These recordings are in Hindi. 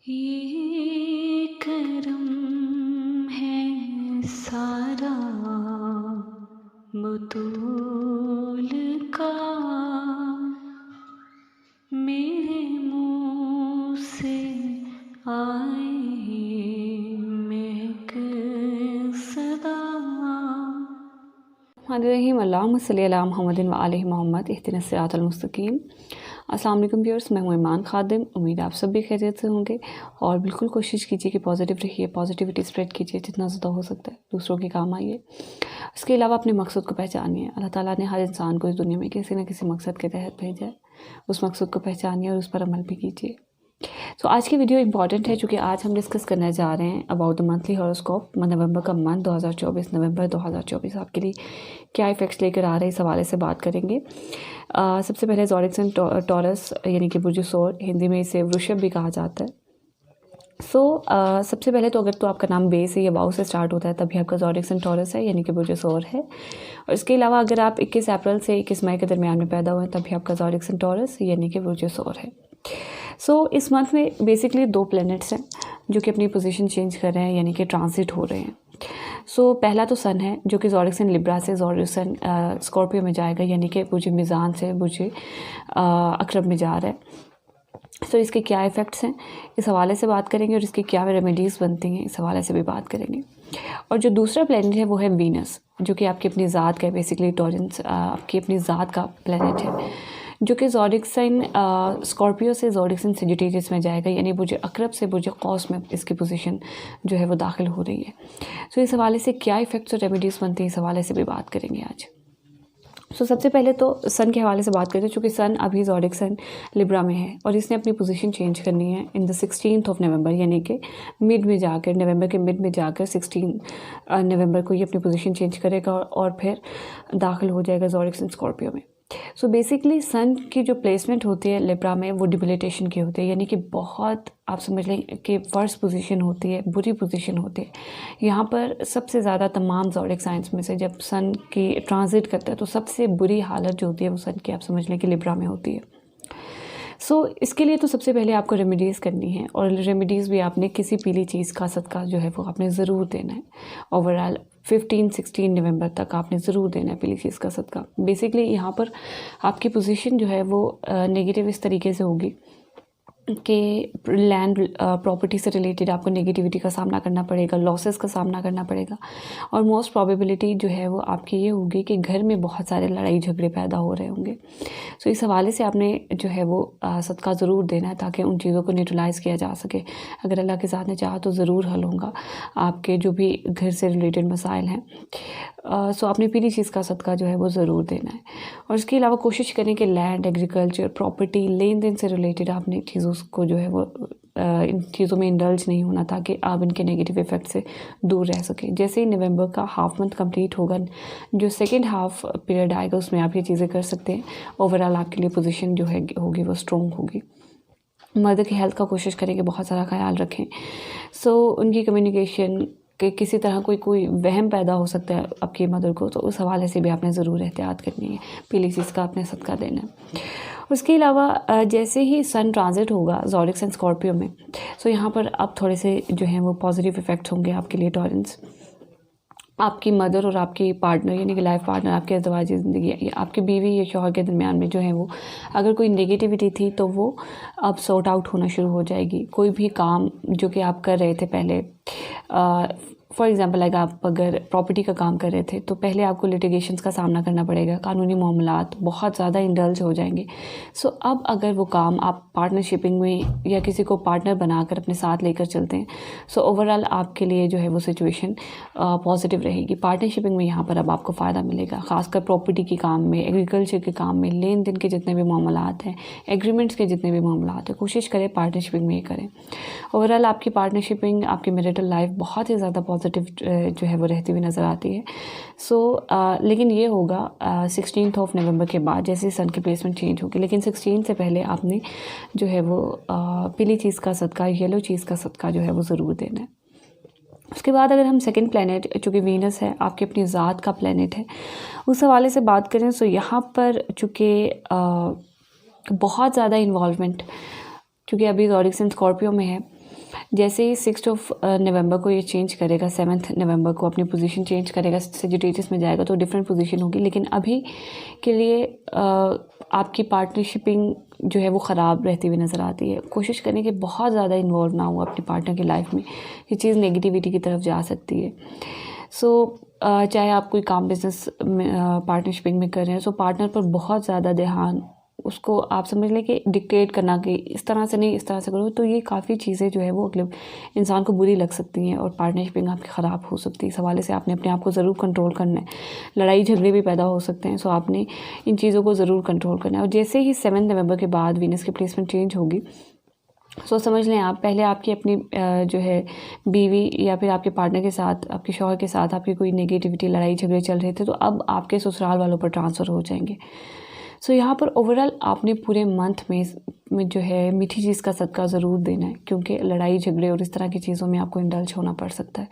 ये करम है सारा बतूल का, मेरे मुँह से आए महक सदा। रहीम अल्लाहुम्मा सल्ली अला मुहम्मदिन व आले मोहम्मद इहदिनस सिरातल मुस्तकीम। अस्सलाम वालेकुम व्यूअर्स, मैं हूं ईमान खादिम। उम्मीद आप सब भी खैरियत से होंगे और बिल्कुल कोशिश कीजिए कि पॉजिटिव रहिए, पॉजिटिविटी स्प्रेड कीजिए जितना ज़्यादा हो सकता है, दूसरों के काम आइए। इसके अलावा अपने मकसद को पहचानिए। अल्लाह ताला ने हर इंसान को इस दुनिया में किसी न किसी मकसद के तहत भेजा है। उस मकसद को पहचानिए और उस पर अमल भी कीजिए। तो आज की वीडियो इंपॉर्टेंट है क्योंकि आज हम डिस्कस करने जा रहे हैं अबाउट द मंथली हॉरोस्कोप। नवंबर का मंथ 2024, नवंबर 2024 आपके लिए क्या इफेक्ट्स लेकर आ रहे हैं, इस हवाले से बात करेंगे। सबसे पहले ज़ोडिएक साइन टॉरस यानी कि बुर्ज सौर, हिंदी में इसे वृषभ भी कहा जाता है। सबसे पहले तो अगर तो आपका नाम बे से या वाउ से स्टार्ट होता है तभी आपका ज़ोडिएक साइन टॉरस है यानी कि बुर्ज सौर है। और इसके अलावा अगर आप 21 अप्रैल से 21 मई के दरमियान में पैदा हुए हैं तभी आपका ज़ोडिएक साइन टॉरस यानी कि बुर्ज सौर है। इस मंथ में बेसिकली 2 प्लैनेट्स हैं जो कि अपनी पोजीशन चेंज कर रहे हैं यानी कि ट्रांसिट हो रहे हैं। पहला तो सन है जो कि ज़ोडिएक साइन लिब्रा से ज़ोडिएक साइन स्कॉर्पियो में जाएगा यानी कि बुर्ज मीज़ान से बुर्ज अकरब में जा रहा है। इसके क्या इफ़ेक्ट्स हैं इस हवाले से बात करेंगे और इसकी क्या रेमेडीज़ बनती हैं इस हवाले से भी बात करेंगे। और जो दूसरा प्लैनेट है वो है वीनस, जो कि आपकी अपनी ज़ात का है, बेसिकली टॉरेंस आपकी अपनी ज़ात का प्लैनेट है, जो कि ज़ोडिएक साइन स्कॉर्पियो से ज़ोडिएक साइन सजिटेरियस में जाएगा यानी बुर्ज अकरब से बुर्ज कौस में इसकी पोजीशन जो है वो दाखिल हो रही है। इस हवाले से क्या इफ़ेक्ट्स और रेमेडीज़ बनती हैं इस हवाले से भी बात करेंगे आज। सबसे पहले तो सन के हवाले से बात करें चूँकि सन अभी ज़ोडिएक साइन लिब्रा में है और इसने अपनी पोजीशन चेंज करनी है इन द 16 नवंबर यानी कि मिड में जाकर, नवंबर के मिड में जाकर 16 नवंबर को ये अपनी पोजीशन चेंज करेगा और फिर दाखिल हो जाएगा ज़ोडिएक साइन स्कॉर्पियो में। बेसिकली सन की जो प्लेसमेंट होती है लिब्रा में वो डिबिलिटेशन की होती है यानी कि बहुत आप समझ लें कि वर्स्ट पोजीशन होती है, बुरी पोजीशन होती है। यहाँ पर सबसे ज़्यादा तमाम ज़ोडिएक साइंस में से जब सन की ट्रांजिट करता है तो सबसे बुरी हालत जो होती है वो सन की आप समझ लें कि लिब्रा में होती है। इसके लिए तो सबसे पहले आपको रेमेडीज़ करनी है और रेमेडीज़ भी आपने किसी पीली चीज़ का सदका जो है वो आपने ज़रूर देना है। ओवरऑल 15-16 नवंबर तक आपने ज़रूर देना है पीली चीज़ का सदका। बेसिकली यहाँ पर आपकी पोजीशन जो है वो नेगेटिव इस तरीके से होगी कि लैंड प्रॉपर्टी से रिलेटेड आपको नेगेटिविटी का सामना करना पड़ेगा, लॉसेस का सामना करना पड़ेगा और मोस्ट प्रोबेबिलिटी जो है वो आपकी ये होगी कि घर में बहुत सारे लड़ाई झगड़े पैदा हो रहे होंगे। इस हवाले से आपने जो है वो सदका ज़रूर देना है ताकि उन चीज़ों को न्यूट्रलाइज़ किया जा सके। अगर अल्लाह के साथ ने चाहा तो ज़रूर हल होगा आपके जो भी घर से रिलेटेड मसाइल हैं। आपने पीली चीज़ का सदका जो है वो ज़रूर देना है। और इसके अलावा कोशिश करें कि लैंड, एग्रीकल्चर, प्रॉपर्टी, लेन देन से रिलेटेड आपने चीज़ों को जो है वो इन चीज़ों में इंडल्ज नहीं होना ताकि आप इनके नेगेटिव इफ़ेक्ट से दूर रह सकें। जैसे ही नवंबर का हाफ मंथ कंप्लीट होगा, जो सेकेंड हाफ पीरियड आएगा उसमें आप ये चीज़ें कर सकते हैं। ओवरऑल आपके लिए पोजीशन जो है होगी वो स्ट्रॉन्ग होगी। मदर की हेल्थ का कोशिश करें कि बहुत सारा ख्याल रखें। उनकी कम्युनिकेशन कि किसी तरह कोई वहम पैदा हो सकता है आपकी मदर को, तो उस हवाले से भी आपने ज़रूर एहतियात करनी है, पीली चीज़ का आपने सदका देना है। उसके अलावा जैसे ही सन ट्रांजिट होगा ज़ोडिएक साइन स्कॉर्पियो में, यहाँ पर अब थोड़े से जो हैं वो पॉजिटिव इफ़ेक्ट्स होंगे आपके लिए टॉरेंस। आपकी मदर और आपकी पार्टनर यानी कि लाइफ पार्टनर, आपके अज़वाजी ज़िंदगी या आपकी बीवी या शौहर के दरमियान में जो है वो अगर कोई नेगेटिविटी थी तो वो अब सॉर्ट आउट होना शुरू हो जाएगी। कोई भी काम जो कि आप कर रहे थे पहले, फॉर एग्ज़ाम्पल लाइक आप अगर प्रॉपर्टी का काम कर रहे थे तो पहले आपको लिटिगेशंस का सामना करना पड़ेगा, कानूनी मामलात बहुत ज़्यादा इंडल्ज हो जाएंगे। अब अगर वो काम आप पार्टनरशिपिंग में या किसी को पार्टनर बनाकर अपने साथ लेकर चलते हैं ओवरऑल आपके लिए जो है वो सिचुएशन पॉजिटिव रहेगी। पार्टनरशिपिंग में यहाँ पर अब आपको फ़ायदा मिलेगा, ख़ासकर प्रॉपर्टी के काम में, एग्रीकल्चर के काम में, लेन देन के जितने भी मामलात हैं, एग्रीमेंट्स के जितने भी मामलात हैं, कोशिश करें पार्टनरशिपिंग में ही करें। ओवरऑल आपकी पार्टनरशिपिंग, आपकी मैरिटल लाइफ बहुत ही ज़्यादा पॉजिटिव जो है वो रहती हुई नज़र आती है। लेकिन ये होगा 16 नवंबर के बाद जैसे सन की प्लेसमेंट चेंज होगी। लेकिन 16 से पहले आपने जो है वो पीली चीज़ का सदका, येलो चीज़ का सदका जो है वो ज़रूर देना है। उसके बाद अगर हम सेकंड प्लैनेट चूँकि वीनस है, आपकी अपनी ज़ात का प्लैनेट है, उस हवाले से बात करें यहाँ पर चूँकि बहुत ज़्यादा इन्वॉल्वमेंट, चूँकि अभी ज़ोडिएक साइन स्कॉर्पियो में है जैसे ही 6 नवंबर को ये चेंज करेगा, 7 नवंबर को अपनी पोजीशन चेंज करेगा, सजिटेरियस में जाएगा तो डिफरेंट पोजीशन होगी। लेकिन अभी के लिए आपकी पार्टनरशिपिंग जो है वो ख़राब रहती हुई नज़र आती है। कोशिश करें कि बहुत ज़्यादा इन्वॉल्व ना हो अपनी पार्टनर की लाइफ में, ये चीज़ नेगेटिविटी की तरफ जा सकती है। चाहे आप कोई काम बिज़नेस में पार्टनरशिपिंग में कर रहे हैं, सो पार्टनर पर बहुत ज़्यादा ध्यान, उसको आप समझ लें कि डिक्टेट करना कि इस तरह से नहीं इस तरह से करो, तो ये काफ़ी चीज़ें जो है वो अगले इंसान को बुरी लग सकती हैं और पार्टनरशिपिंग आपकी ख़राब हो सकती है। इस हवाले से आपने अपने आप को ज़रूर कंट्रोल करना है। लड़ाई झगड़े भी पैदा हो सकते हैं, सो आपने इन चीज़ों को ज़रूर कंट्रोल करना है। और जैसे ही 7 नवंबर के बाद वीनस की प्लेसमेंट चेंज होगी, समझ लें आप पहले आपकी अपनी जो है बीवी या फिर आपके पार्टनर के साथ, आपके शौहर के साथ आपकी कोई नेगेटिविटी, लड़ाई झगड़े चल रहे थे, तो अब आपके ससुराल वालों पर ट्रांसफ़र हो जाएंगे। यहाँ पर ओवरऑल आपने पूरे मंथ में जो है मीठी चीज़ का सदका ज़रूर देना है, क्योंकि लड़ाई झगड़े और इस तरह की चीज़ों में आपको इंडल्ज होना पड़ सकता है।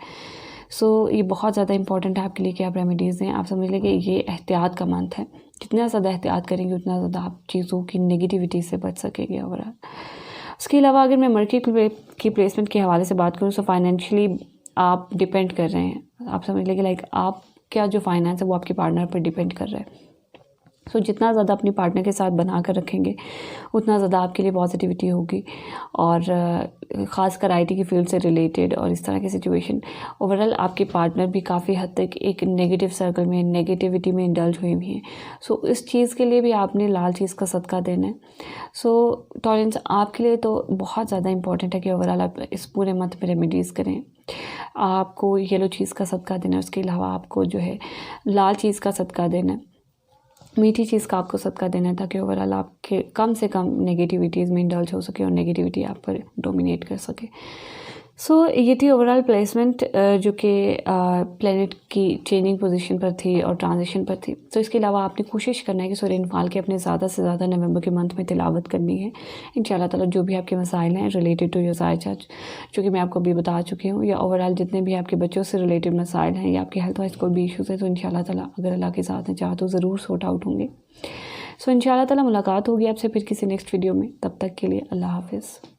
ये बहुत ज़्यादा इंपॉर्टेंट है आपके लिए कि आप रेमेडीज़ दें। आप समझ लें कि ये एहतियात का मंथ है, जितना ज़्यादा एहतियात करेंगे उतना ज़्यादा आप चीज़ों की नेगेटिविटी से बच सकेंगे ओवरऑल। उसके अलावा अगर मैं मर्क्यूरी की प्लेसमेंट के हवाले से बात करूँ, तो फाइनेंशियली आप डिपेंड कर रहे हैं। आप समझ लें कि लाइक आप क्या जो फाइनेंस है वो आपके पार्टनर पर डिपेंड कर रहा है। जितना ज़्यादा अपनी पार्टनर के साथ बना कर रखेंगे उतना ज़्यादा आपके लिए पॉजिटिविटी होगी। और ख़ासकर IT की फील्ड से रिलेटेड और इस तरह की सिचुएशन, ओवरऑल आपके पार्टनर भी काफ़ी हद तक एक नेगेटिव सर्कल में, नेगेटिविटी में इंडल्ज हुई हुई हैं। इस चीज़ के लिए भी आपने लाल चीज़ का सदका देना है। टॉलरेंस आपके लिए तो बहुत ज़्यादा इंपॉर्टेंट है कि ओवरऑल आप इस पूरे मंथ में रेमेडीज़ करें। आपको येलो चीज़ का सदका देना है, उसके अलावा आपको जो है लाल चीज़ का सदका देना है, मीठी चीज़ का आपको सदका देना है, ताकि ओवरऑल आपके कम से कम नेगेटिविटीज़ में इंडल्ज हो सके और नेगेटिविटी आप पर डोमिनेट कर सके। ये थी ओवरऑल प्लेसमेंट जो कि प्लेनेट की चेंजिंग पोजीशन पर थी और ट्रांजिशन पर थी। इसके अलावा आपने कोशिश करना है कि सूरह इन्फाल के अपने ज़्यादा से ज़्यादा नवंबर के मंथ में तिलावत करनी है। इंशाअल्लाह ताला जो भी आपके मसाइल हैं रिलेटेड टू योर चार्ज, जो कि मैं आपको अभी बता चुकी हूँ, या ओवरऑल जितने भी आपके बच्चों से रिलेटेड मसाइल हैं या आपके हेल्थ वाइज कोई भी इशूज़ है, तो इंशाअल्लाह ताला अगर अल्लाह के साथ में चाह तो ज़रूर सॉर्ट आउट होंगे। इंशाअल्लाह ताला मुलाकात होगी आपसे फिर किसी नेक्स्ट वीडियो में। तब तक के लिए अल्लाह हाफ़िज़।